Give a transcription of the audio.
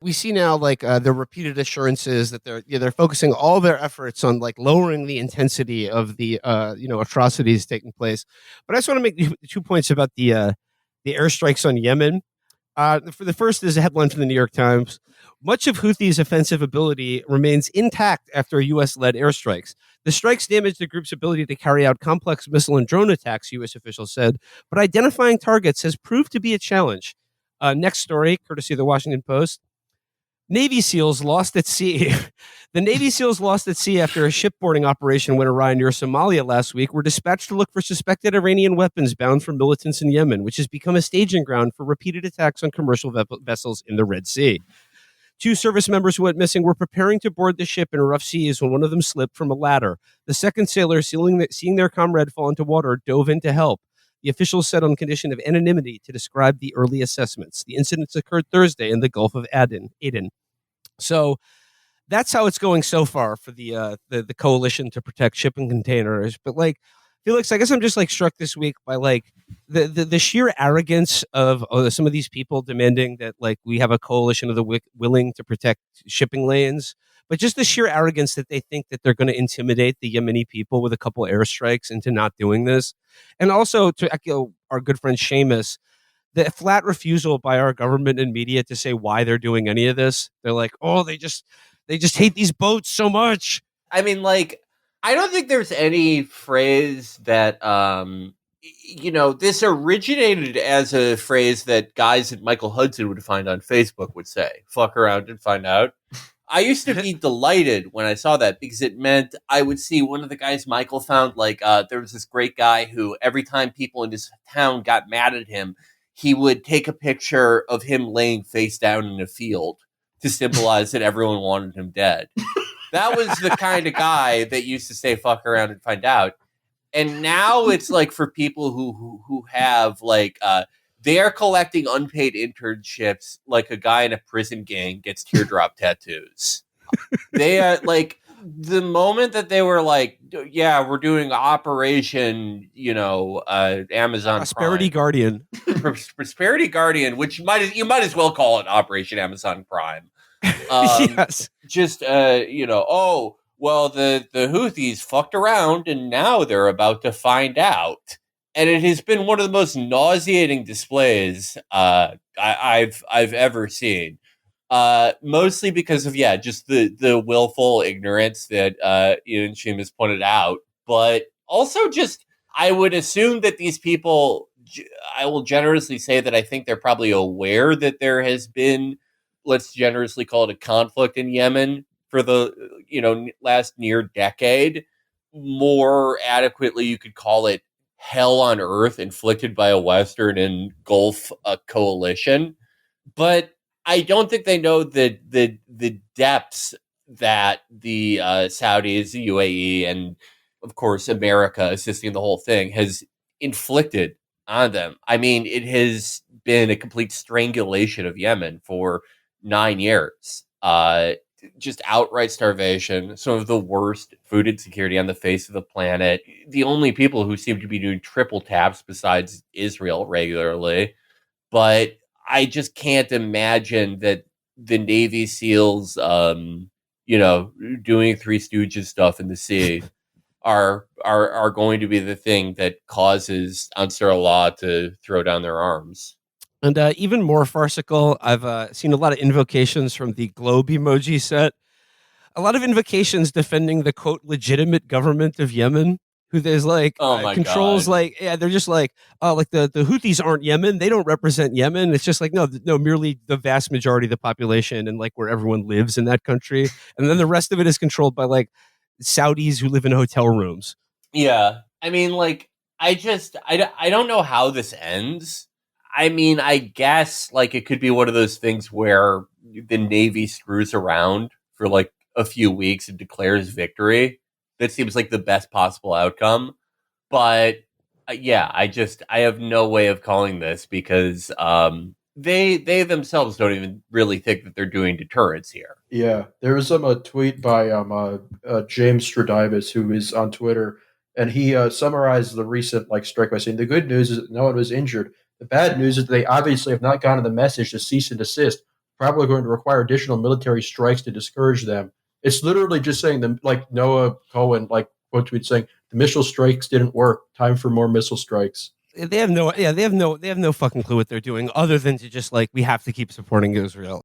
we see now like the repeated assurances that they're focusing all their efforts on like lowering the intensity of the atrocities taking place. But I just want to make 2 points about the airstrikes on Yemen. For the first is a headline from the New York Times. Much of Houthis' offensive ability remains intact after U.S.-led airstrikes. The strikes damaged the group's ability to carry out complex missile and drone attacks, U.S. officials said, but identifying targets has proved to be a challenge. Next story, courtesy of the Washington Post. Navy SEALs lost at sea. The Navy SEALs lost at sea after a shipboarding operation went awry near Somalia last week were dispatched to look for suspected Iranian weapons bound for militants in Yemen, which has become a staging ground for repeated attacks on commercial vessels in the Red Sea. 2 service members who went missing were preparing to board the ship in rough seas when one of them slipped from a ladder. The second sailor, seeing their comrade fall into water, dove in to help. The officials said on condition of anonymity to describe the early assessments. The incidents occurred Thursday in the Gulf of Aden. So that's how it's going so far for the coalition to protect shipping containers. But like, Felix, I guess I'm just like struck this week by like the sheer arrogance of some of these people demanding that like we have a coalition of the willing to protect shipping lanes, but just the sheer arrogance that they think that they're going to intimidate the Yemeni people with a couple airstrikes into not doing this, and also to echo our good friend Seamus, the flat refusal by our government and media to say why they're doing any of this. They're like, oh, they just hate these boats so much. I mean, like, I don't think there's any phrase that, this originated as a phrase that guys that Michael Hudson would find on Facebook would say, fuck around and find out. I used to be delighted when I saw that because it meant I would see one of the guys Michael found, like, there was this great guy who every time people in his town got mad at him, he would take a picture of him laying face down in a field to symbolize that everyone wanted him dead. That was the kind of guy that used to say fuck around and find out. And now it's like for people who have like they are collecting unpaid internships like a guy in a prison gang gets teardrop tattoos. They are like the moment that they were like, yeah, we're doing Operation, Amazon Prosperity Prime. Guardian. Prosperity Guardian, which you might as well call it Operation Amazon Prime. Yes. Just oh well, the Houthis fucked around and now they're about to find out, and it has been one of the most nauseating displays I've ever seen. Mostly because of just the willful ignorance that Ian Shim has pointed out, but also just I would assume that these people. I will generously say that I think they're probably aware that there has been, let's generously call it, a conflict in Yemen for the last near decade. More adequately, you could call it hell on earth inflicted by a Western and Gulf coalition. But I don't think they know the depths that the Saudis, the UAE, and of course America assisting the whole thing has inflicted on them. I mean, it has been a complete strangulation of Yemen for 9 years. Just outright starvation, some of the worst food insecurity on the face of the planet. The only people who seem to be doing triple taps besides Israel regularly. But I just can't imagine that the Navy SEALs, doing Three Stooges stuff in the sea are going to be the thing that causes Ansar Allah to throw down their arms. And even more farcical, I've seen a lot of invocations from the globe emoji set. A lot of invocations defending the quote legitimate government of Yemen, who there's like controls God. Like they're just like like the Houthis aren't Yemen, they don't represent Yemen. It's just like no, merely the vast majority of the population and like where everyone lives in that country, and then the rest of it is controlled by like Saudis who live in hotel rooms. Yeah, I mean, like I don't know how this ends. I mean, I guess like it could be one of those things where the Navy screws around for like a few weeks and declares victory. That seems like the best possible outcome. But I have no way of calling this because they themselves don't even really think that they're doing deterrence here. Yeah, there was a tweet by James Stradivus, who is on Twitter, and he summarized the recent strike by saying the good news is that no one was injured. The bad news is that they obviously have not gotten the message to cease and desist. probably going to require additional military strikes to discourage them. It's literally just saying them, like Noah Cohen, like quote tweet saying the missile strikes didn't work. Time for more missile strikes. They have no fucking clue what they're doing other than to just like, we have to keep supporting Israel.